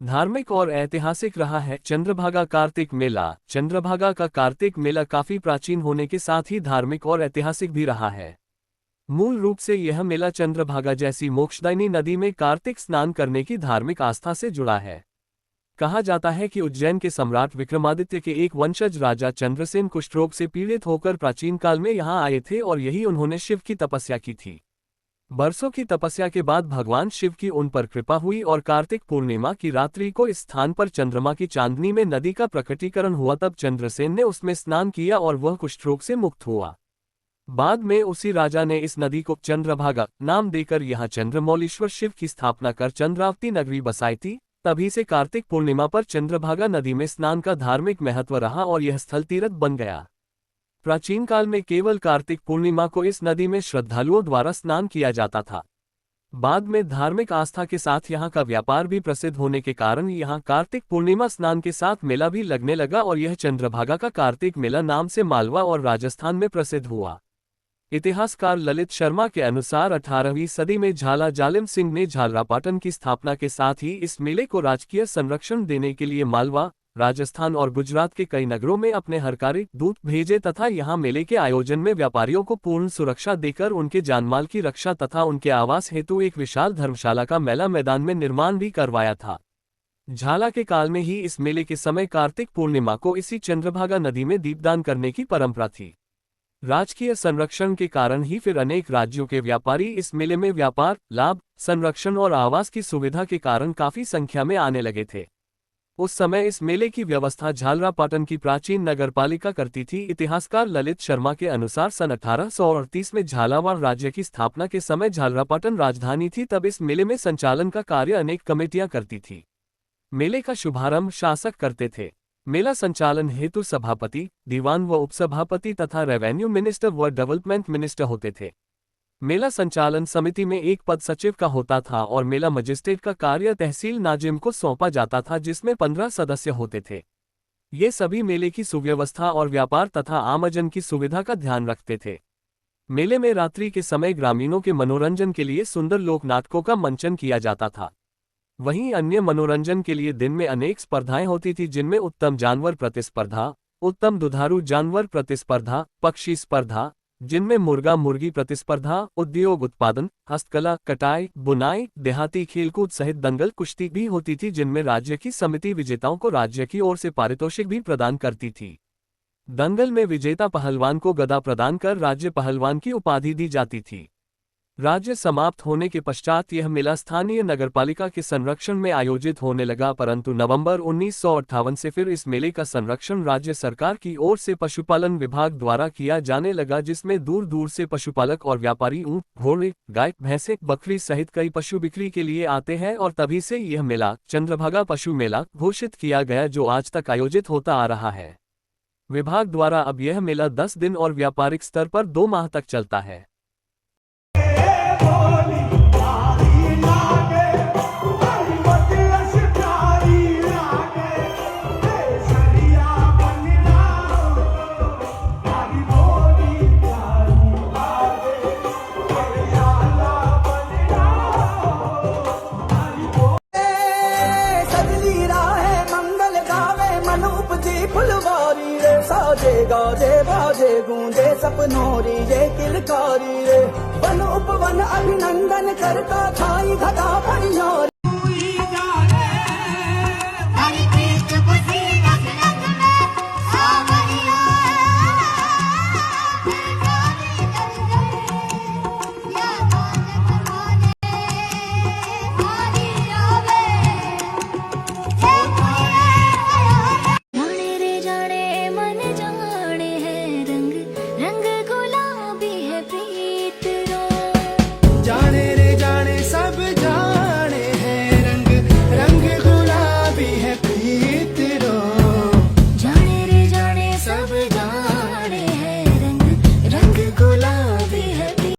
धार्मिक और ऐतिहासिक रहा है चंद्रभागा कार्तिक मेला। चंद्रभागा का कार्तिक मेला काफी प्राचीन होने के साथ ही धार्मिक और ऐतिहासिक भी रहा है। मूल रूप से यह मेला चंद्रभागा जैसी मोक्षदायिनी नदी में कार्तिक स्नान करने की धार्मिक आस्था से जुड़ा है। कहा जाता है कि उज्जैन के सम्राट विक्रमादित्य के एक वंशज राजा चंद्रसेन कुष्ठ रोग से पीड़ित होकर प्राचीन काल में यहां आए थे और यही उन्होंने शिव की तपस्या की थी। बरसों की तपस्या के बाद भगवान शिव की उन पर कृपा हुई और कार्तिक पूर्णिमा की रात्रि को इस स्थान पर चंद्रमा की चांदनी में नदी का प्रकटीकरण हुआ। तब चंद्रसेन ने उसमें स्नान किया और वह कुष्ठ रोग से मुक्त हुआ। बाद में उसी राजा ने इस नदी को चंद्रभागा नाम देकर यहाँ चंद्रमौलीश्वर शिव की स्थापना कर चंद्रावती नगरी बसाई थी। तभी से कार्तिक पूर्णिमा पर चंद्रभागा नदी में स्नान का धार्मिक महत्व रहा और यह स्थल तीर्थ बन गया। प्राचीन काल में केवल कार्तिक पूर्णिमा को इस नदी में श्रद्धालुओं द्वारा स्नान किया जाता था। बाद में धार्मिक आस्था के साथ यहाँ का व्यापार भी प्रसिद्ध होने के कारण यहाँ कार्तिक पूर्णिमा स्नान के साथ मेला भी लगने लगा और यह चंद्रभागा का कार्तिक मेला नाम से मालवा और राजस्थान में प्रसिद्ध हुआ। इतिहासकार ललित शर्मा के अनुसार 18वीं सदी में झाला जालिम सिंह ने झालरापाटन की स्थापना के साथ ही इस मेले को राजकीय संरक्षण देने के लिए मालवा, राजस्थान और गुजरात के कई नगरों में अपने हरकारी दूत भेजे तथा यहां मेले के आयोजन में व्यापारियों को पूर्ण सुरक्षा देकर उनके जानमाल की रक्षा तथा उनके आवास हेतु एक विशाल धर्मशाला का मेला मैदान में निर्माण भी करवाया था। झाला के काल में ही इस मेले के समय कार्तिक पूर्णिमा को इसी चंद्रभागा नदी में दीपदान करने की परंपरा थी। राजकीय संरक्षण के कारण ही फिर अनेक राज्यों के व्यापारी इस मेले में व्यापार, लाभ, संरक्षण और आवास की सुविधा के कारण काफी संख्या में आने लगे थे। उस समय इस मेले की व्यवस्था झालरापाटन की प्राचीन नगरपालिका करती थी। इतिहासकार ललित शर्मा के अनुसार सन 1838 में झालावाड़ राज्य की स्थापना के समय झालरापाटन राजधानी थी। तब इस मेले में संचालन का कार्य अनेक कमेटियां करती थी। मेले का शुभारंभ शासक करते थे। मेला संचालन हेतु सभापति, दीवान व उपसभापति तथा रेवेन्यू मिनिस्टर व डेवलपमेंट मिनिस्टर होते थे। मेला संचालन समिति में एक पद सचिव का होता था और मेला मजिस्ट्रेट का कार्य तहसील नाजिम को सौंपा जाता था, जिसमें 15 सदस्य होते थे। ये सभी मेले की सुव्यवस्था और व्यापार तथा आमजन की सुविधा का ध्यान रखते थे। मेले में रात्रि के समय ग्रामीणों के मनोरंजन के लिए सुंदर लोक नाटकों का मंचन किया जाता था। वहीं अन्य मनोरंजन के लिए दिन में अनेक स्पर्धाएं होती थी, जिनमें उत्तम जानवर प्रतिस्पर्धा, उत्तम दुधारू जानवर प्रतिस्पर्धा, पक्षी स्पर्धा, जिनमें मुर्गा मुर्गी प्रतिस्पर्धा, उद्योग उत्पादन, हस्तकला, कटाई, बुनाई, देहाती खेलकूद सहित दंगल कुश्ती भी होती थी, जिनमें राज्य की समिति विजेताओं को राज्य की ओर से पारितोषिक भी प्रदान करती थी। दंगल में विजेता पहलवान को गदा प्रदान कर राज्य पहलवान की उपाधि दी जाती थी। राज्य समाप्त होने के पश्चात यह मेला स्थानीय नगरपालिका के संरक्षण में आयोजित होने लगा, परंतु नवंबर 1958 से फिर इस मेले का संरक्षण राज्य सरकार की ओर से पशुपालन विभाग द्वारा किया जाने लगा, जिसमें दूर दूर से पशुपालक और व्यापारी ऊंट, घोड़े, गाय, भैंसे, बकरी सहित कई पशु बिक्री के लिए आते हैं और तभी से यह मेला चंद्रभागा पशु मेला घोषित किया गया, जो आज तक आयोजित होता आ रहा है। विभाग द्वारा अब यह मेला 10 दिन और व्यापारिक स्तर पर 2 माह तक चलता है। साजे गाजे बाजे गूंजे सपनोरी ये किलकारी रे वन उपवन अभिनंदन करता छाई घटा परियोरी।